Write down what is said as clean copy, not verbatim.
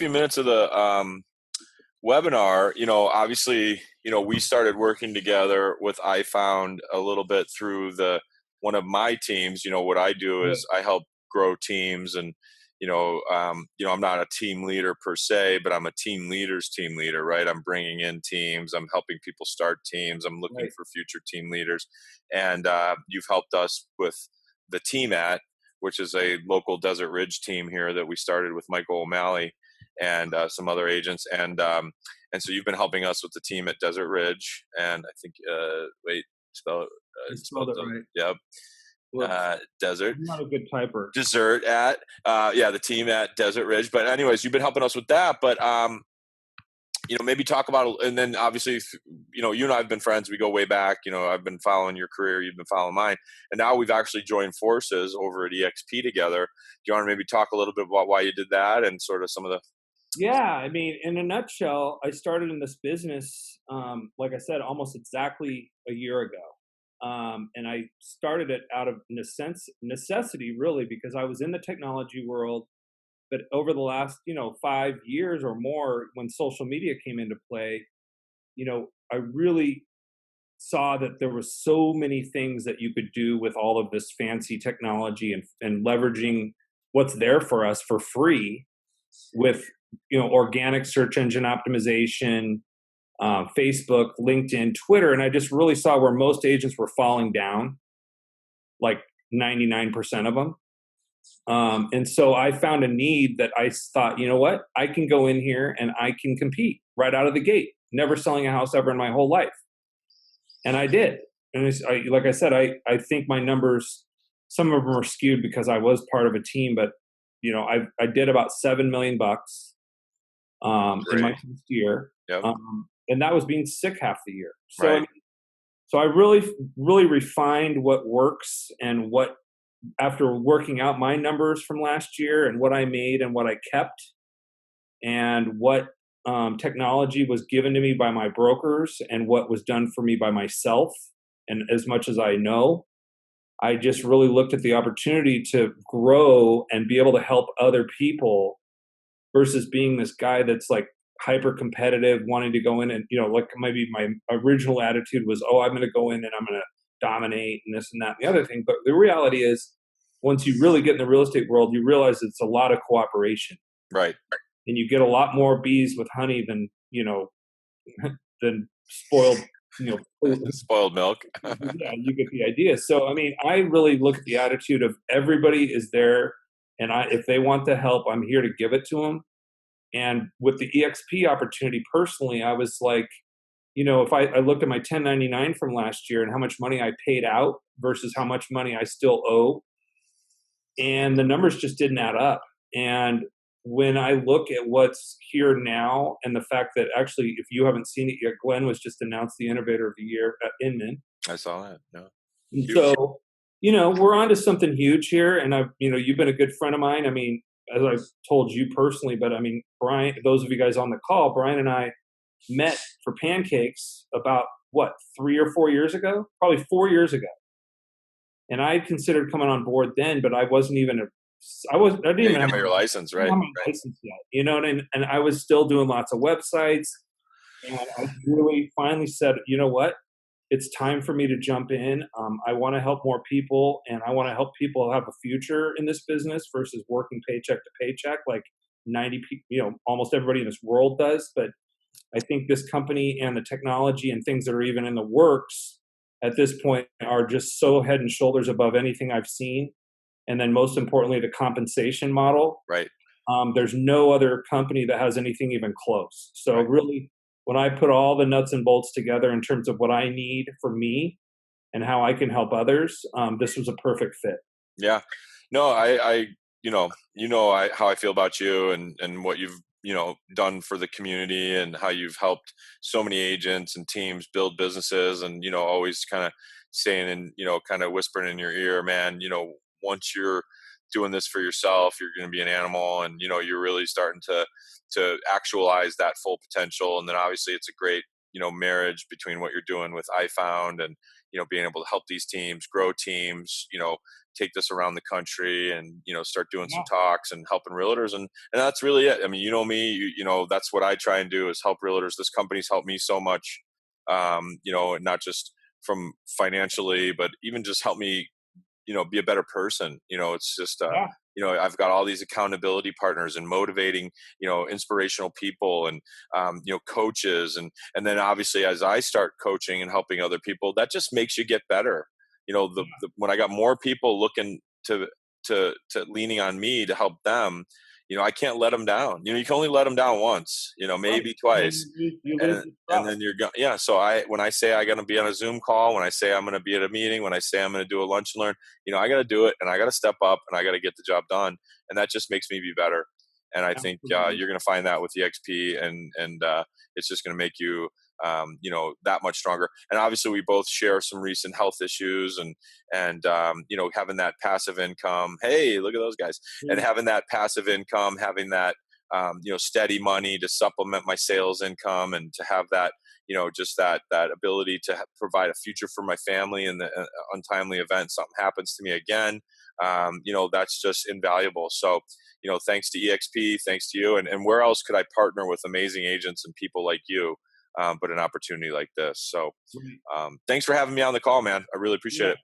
few minutes of the webinar, obviously, we started working together with iFound a little bit through one of my teams. What I do Yeah. is I help grow teams, and I'm not a team leader per se, but I'm a team leader's team leader, right? I'm bringing in teams, I'm helping people start teams, I'm looking Right. for future team leaders, and you've helped us with the team which is a local Desert Ridge team here that we started with Michael O'Malley and some other agents, and so you've been helping us with the team at Desert Ridge, and I think wait, spell You spell spelled it right. yep, Whoops. Desert I'm not a good typer. Dessert at the team at Desert Ridge. But anyways, you've been helping us with that, but maybe talk about, and then obviously, you and I have been friends. We go way back. I've been following your career. You've been following mine. And now we've actually joined forces over at EXP together. Do you want to maybe talk a little bit about why you did that and sort of some of the... Yeah, I mean, in a nutshell, I started in this business, like I said, almost exactly a year ago. And I started it out of necessity, really, because I was in the technology world. But over the last, 5 years or more, when social media came into play, I really saw that there was so many things that you could do with all of this fancy technology and leveraging what's there for us for free with organic search engine optimization, Facebook, LinkedIn, Twitter. And I just really saw where most agents were falling down, like 99% of them. And so I found a need that I thought, you know what, I can go in here and I can compete right out of the gate, never selling a house ever in my whole life. And I did. And like I said, I think my numbers, some of them are skewed because I was part of a team, but I did about $7 million in my first year. Yep. And that was being sick half the year. So, right. So I really, really refined what works and what, after working out my numbers from last year and what I made and what I kept and what technology was given to me by my brokers and what was done for me by myself. And as much as I know, I just really looked at the opportunity to grow and be able to help other people versus being this guy that's like hyper competitive, wanting to go in and, like maybe my original attitude was, oh, I'm going to go in and I'm going to dominate and this and that and the other thing. But the reality is, once you really get in the real estate world, you realize it's a lot of cooperation. Right. And you get a lot more bees with honey than, than spoiled, spoiled milk. Yeah, you get the idea. So, I mean, I really look at the attitude of everybody is there. And if they want the help, I'm here to give it to them. And with the EXP opportunity, personally, I was like, if I looked at my 1099 from last year and how much money I paid out versus how much money I still owe, and the numbers just didn't add up. And when I look at what's here now and the fact that actually, if you haven't seen it yet, Glenn was just announced the Innovator of the Year at Inman. I saw that. Yeah. So, we're on to something huge here. And you've been a good friend of mine. I mean, as I've told you personally, but I mean, Brian, those of you guys on the call, Brian and I met for pancakes about 3 or 4 years ago, probably 4 years ago. And I considered coming on board then, but I wasn't even I didn't even have your license, right? License yet, and I was still doing lots of websites. And I really finally said, you know what? It's time for me to jump in. I want to help more people, and I want to help people have a future in this business versus working paycheck to paycheck like 90 people, almost everybody in this world does. But I think this company and the technology and things that are even in the works at this point are just so head and shoulders above anything I've seen. And then most importantly, the compensation model. Right. There's no other company that has anything even close. So really, when I put all the nuts and bolts together in terms of what I need for me and how I can help others, this was a perfect fit. Yeah. No, how I feel about you and what you've, done for the community and how you've helped so many agents and teams build businesses and, always kind of saying and, kind of whispering in your ear, man, once you're doing this for yourself, you're going to be an animal, and you're really starting to actualize that full potential. And then obviously it's a great marriage between what you're doing with iFound and being able to help these teams grow teams, take this around the country, and start doing some Yeah, talks and helping realtors. And that's really it. I mean, me, that's what I try and do is help realtors. This company's helped me so much, not just from financially, but even just help me, be a better person. It's just, yeah, I've got all these accountability partners and motivating, inspirational people, and, coaches. And then obviously as I start coaching and helping other people, that just makes you get better. When I got more people looking to leaning on me to help them, I can't let them down. You can only let them down once, right. maybe And then twice. you lose and the and trust. then you're going, yeah. So when I say I got to be on a Zoom call, when I say I'm going to be at a meeting, when I say I'm going to do a lunch and learn, I got to do it, and I got to step up, and I got to get the job done, and that just makes me be better. And I think Absolutely. you're going to find that with EXP, and it's just going to make you that much stronger. And obviously we both share some recent health issues, and having that passive income, hey, look at those guys, and Mm, having that passive income, having that steady money to supplement my sales income, and to have that, just that ability to provide a future for my family in the untimely event something happens to me again. That's just invaluable. So, thanks to EXP, thanks to you, and where else could I partner with amazing agents and people like you, but an opportunity like this. So, right. thanks for having me on the call, man. I really appreciate Yeah. it.